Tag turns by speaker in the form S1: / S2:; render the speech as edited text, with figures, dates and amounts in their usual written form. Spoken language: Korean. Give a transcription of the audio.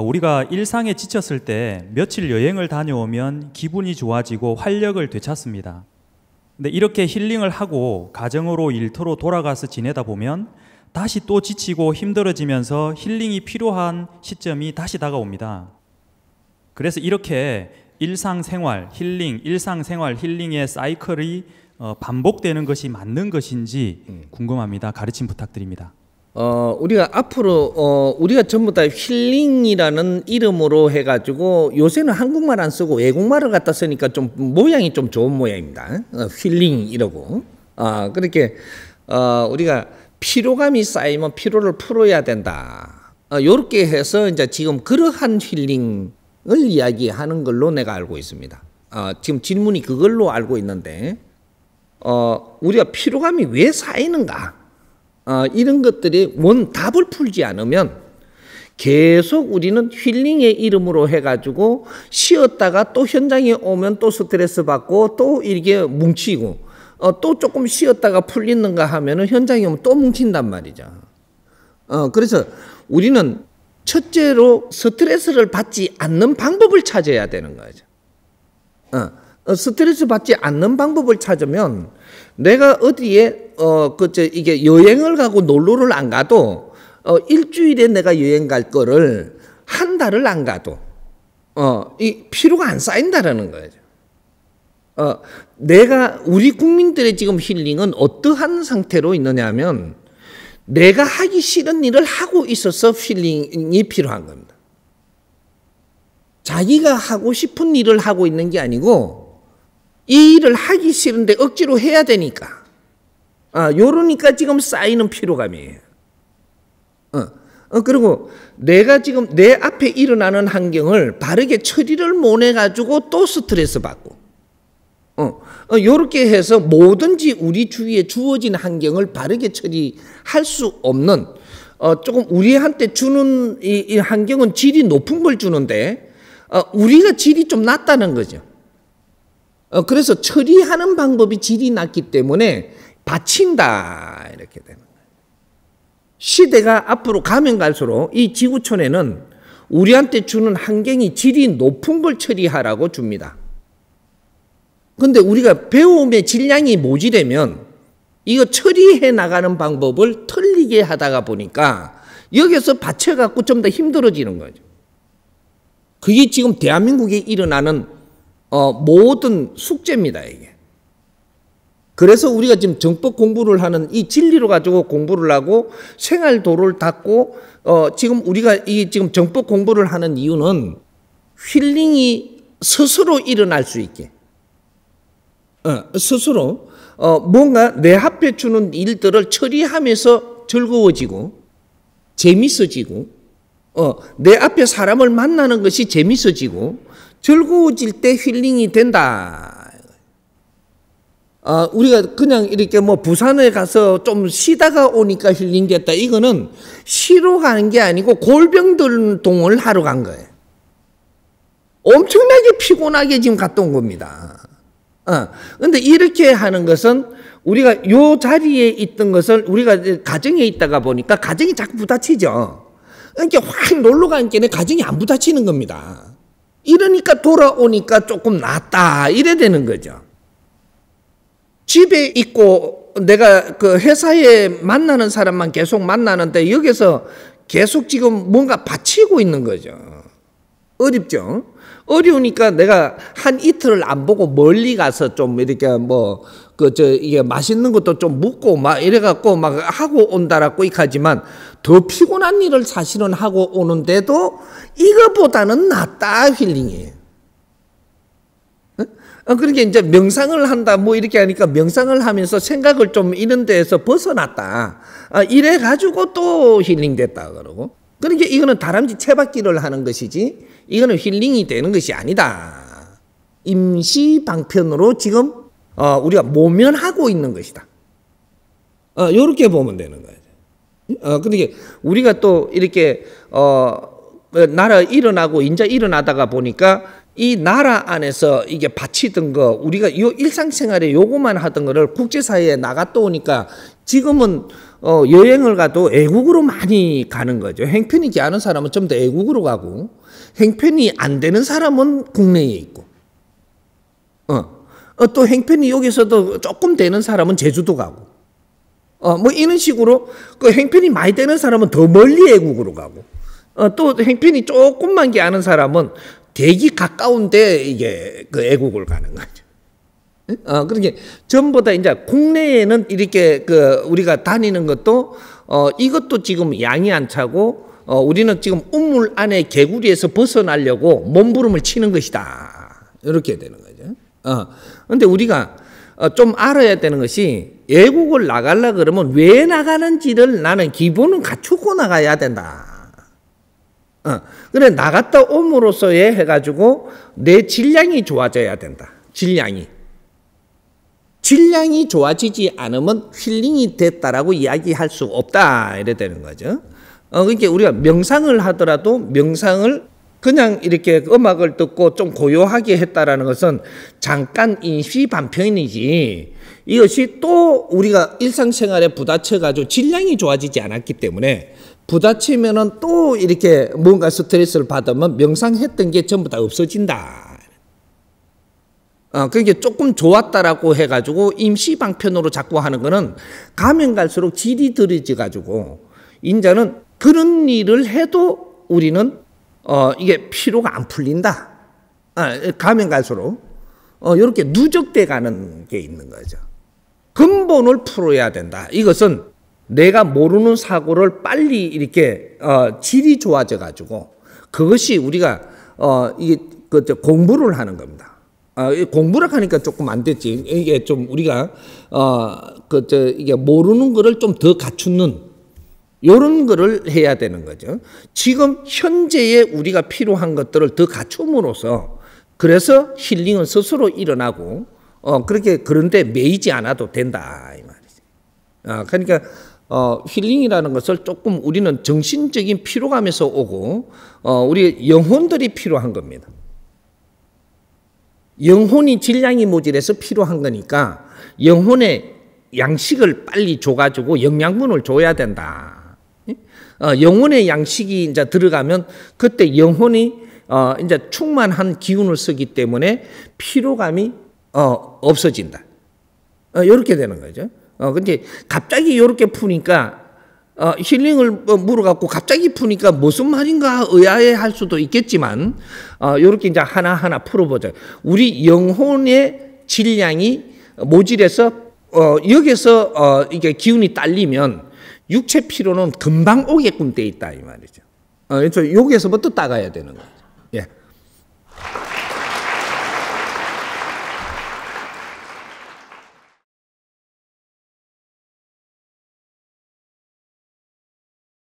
S1: 우리가 일상에 지쳤을 때 며칠 여행을 다녀오면 기분이 좋아지고 활력을 되찾습니다. 근데 이렇게 힐링을 하고 가정으로 일터로 돌아가서 지내다 보면 다시 또 지치고 힘들어지면서 힐링이 필요한 시점이 다시 다가옵니다. 그래서 이렇게 일상생활 힐링의 사이클이 반복되는 것이 맞는 것인지 궁금합니다. 가르침 부탁드립니다.
S2: 우리가 앞으로 우리가 전부 다 힐링이라는 이름으로 해가지고 요새는 한국말 안 쓰고 외국말을 갖다 쓰니까 좀 모양이 좀 좋은 모양입니다. 힐링 이러고 그렇게 우리가 피로감이 쌓이면 피로를 풀어야 된다. 요렇게 해서 이제 지금 그러한 힐링을 이야기하는 걸로 내가 알고 있습니다. 지금 질문이 그걸로 알고 있는데 우리가 피로감이 왜 쌓이는가? 이런 것들이 답을 풀지 않으면 계속 우리는 힐링의 이름으로 해가지고 쉬었다가 또 현장에 오면 또 스트레스 받고 또 이렇게 뭉치고 또 조금 쉬었다가 풀리는가 하면은 현장에 오면 또 뭉친단 말이죠. 그래서 우리는 첫째로 스트레스를 받지 않는 방법을 찾아야 되는 거죠. 스트레스 받지 않는 방법을 찾으면 내가 어디에 이게 여행을 가고 놀러를 안 가도 일주일에 내가 여행 갈 거를 한 달을 안 가도 이 피로가 안 쌓인다라는 거죠. 우리 국민들의 지금 힐링은 어떠한 상태로 있느냐면 내가 하기 싫은 일을 하고 있어서 힐링이 필요한 겁니다. 자기가 하고 싶은 일을 하고 있는 게 아니고 이 일을 하기 싫은데 억지로 해야 되니까 요러니까 지금 쌓이는 피로감이에요. 그리고 내가 지금 내 앞에 일어나는 환경을 바르게 처리를 못 해가지고 또 스트레스 받고 요렇게 해서 뭐든지 우리 주위에 주어진 환경을 바르게 처리할 수 없는 조금 우리한테 주는 이 환경은 질이 높은 걸 주는데 우리가 질이 좀 낮다는 거죠. 그래서 처리하는 방법이 질이 낮기 때문에 바친다 이렇게 되는 거예요. 시대가 앞으로 가면 갈수록 이 지구촌에는 우리한테 주는 환경이 질이 높은 걸 처리하라고 줍니다. 그런데 우리가 배움의 질량이 모자라면 이거 처리해 나가는 방법을 틀리게 하다가 보니까 여기서 받쳐갖고 좀 더 힘들어지는 거죠. 그게 지금 대한민국에 일어나는 모든 숙제입니다, 이게. 그래서 우리가 지금 정법 공부를 하는 이 진리로 가지고 공부를 하고 생활도를 닦고 지금 우리가 지금 정법 공부를 하는 이유는 힐링이 스스로 일어날 수 있게 스스로 뭔가 내 앞에 주는 일들을 처리하면서 즐거워지고 재밌어지고 내 앞에 사람을 만나는 것이 재밌어지고 즐거워질 때 힐링이 된다. 우리가 그냥 이렇게 부산에 가서 좀 쉬다가 오니까 힐링됐다. 이거는 쉬러 가는 게 아니고 골병들동을 하러 간 거예요. 엄청나게 피곤하게 지금 갔다 온 겁니다. 근데 이렇게 하는 것은 우리가 요 자리에 있던 것을 우리가 가정에 있다가 보니까 가정이 자꾸 부딪히죠. 그러니까 확 놀러 가니까 가정이 안 부딪히는 겁니다. 이러니까 돌아오니까 조금 낫다 이래 되는 거죠. 집에 있고 내가 그 회사에 만나는 사람만 계속 만나는데 여기서 계속 지금 뭔가 바치고 있는 거죠. 어렵죠. 어려우니까 내가 한 이틀을 안 보고 멀리 가서 좀 이렇게 이게 맛있는 것도 좀 묻고 막 이래갖고 막 하고 온다라고 하지만 더 피곤한 일을 사실은 하고 오는데도 이거보다는 낫다 힐링이에요. 그러니까 이제 명상을 한다 이렇게 하니까 명상을 하면서 생각을 좀 이런 데에서 벗어났다. 이래 가지고 또 힐링됐다 그러고. 그러니까 이거는 다람쥐 채받기를 하는 것이지 이거는 힐링이 되는 것이 아니다. 임시 방편으로 지금 우리가 모면하고 있는 것이다. 이렇게 보면 되는 거예요. 그러니까 우리가 또 이렇게 나라 일어나고 인자 일어나다가 보니까 이 나라 안에서 이게 바치던 거 우리가 요 일상생활에 요거만 하던 거를 국제사회에 나갔다 오니까 지금은 여행을 가도 외국으로 많이 가는 거죠. 형편이 않은 사람은 좀 더 외국으로 가고 형편이 안 되는 사람은 국내에 있고 또 형편이 여기서도 조금 되는 사람은 제주도 가고 뭐 이런 식으로 그 형편이 많이 되는 사람은 더 멀리 외국으로 가고 또 형편이 조금만 게 아는 사람은 되게 가까운데 이게 그 외국을 가는 거죠. 그러니까 전부 다 이제 국내에는 이렇게 그 우리가 다니는 것도 이것도 지금 양이 안 차고 우리는 지금 우물 안에 개구리에서 벗어나려고 몸부림을 치는 것이다. 이렇게 되는 거죠. 그런데 우리가 좀 알아야 되는 것이 외국을 나가려 그러면 왜 나가는지를 나는 기본은 갖추고 나가야 된다. 그래 나갔다 옴으로써에 해가지고 내 질량이 좋아져야 된다. 질량이 좋아지지 않으면 힐링이 됐다라고 이야기할 수 없다. 이래 되는 거죠. 그러니까 우리가 명상을 하더라도 명상을 그냥 이렇게 음악을 듣고 좀 고요하게 했다라는 것은 잠깐 임시 반편이지 이것이 또 우리가 일상생활에 부딪혀가지고 질량이 좋아지지 않았기 때문에 부딪히면은 또 이렇게 뭔가 스트레스를 받으면 명상했던 게 전부 다 없어진다. 그러니까 조금 좋았다라고 해가지고 임시 방편으로 자꾸 하는 거는 가면 갈수록 질이 들어져가지고 인자는 그런 일을 해도 우리는 이게 피로가 안 풀린다. 가면 갈수록 이렇게 누적돼 가는 게 있는 거죠. 근본을 풀어야 된다. 이것은 내가 모르는 사고를 빨리 이렇게 질이 좋아져 가지고 그것이 우리가 이게 공부를 하는 겁니다. 공부를 하니까 조금 안 됐지. 이게 좀 우리가 이게 모르는 거를 좀 더 갖추는 이런 거를 해야 되는 거죠. 지금 현재에 우리가 필요한 것들을 더 갖춤으로써 그래서 힐링은 스스로 일어나고 그런데 매이지 않아도 된다 이 말이죠. 그러니까 힐링이라는 것을 조금 우리는 정신적인 피로감에서 오고 우리 영혼들이 필요한 겁니다. 영혼이 질량이 모질해서 필요한 거니까 영혼의 양식을 빨리 줘가지고 영양분을 줘야 된다. 영혼의 양식이 이제 들어가면 그때 영혼이 이제 충만한 기운을 쓰기 때문에 피로감이 없어진다. 이렇게 되는 거죠. 근데 갑자기 이렇게 푸니까 힐링을 물어갖고 갑자기 푸니까 무슨 말인가 의아해할 수도 있겠지만 이렇게 이제 하나하나 풀어보자. 우리 영혼의 질량이 모질해서 여기서 이게 기운이 딸리면 육체 피로는 금방 오게끔 돼 있다 이 말이죠. 그래서 여기에서부터 따가야 되는 거예요.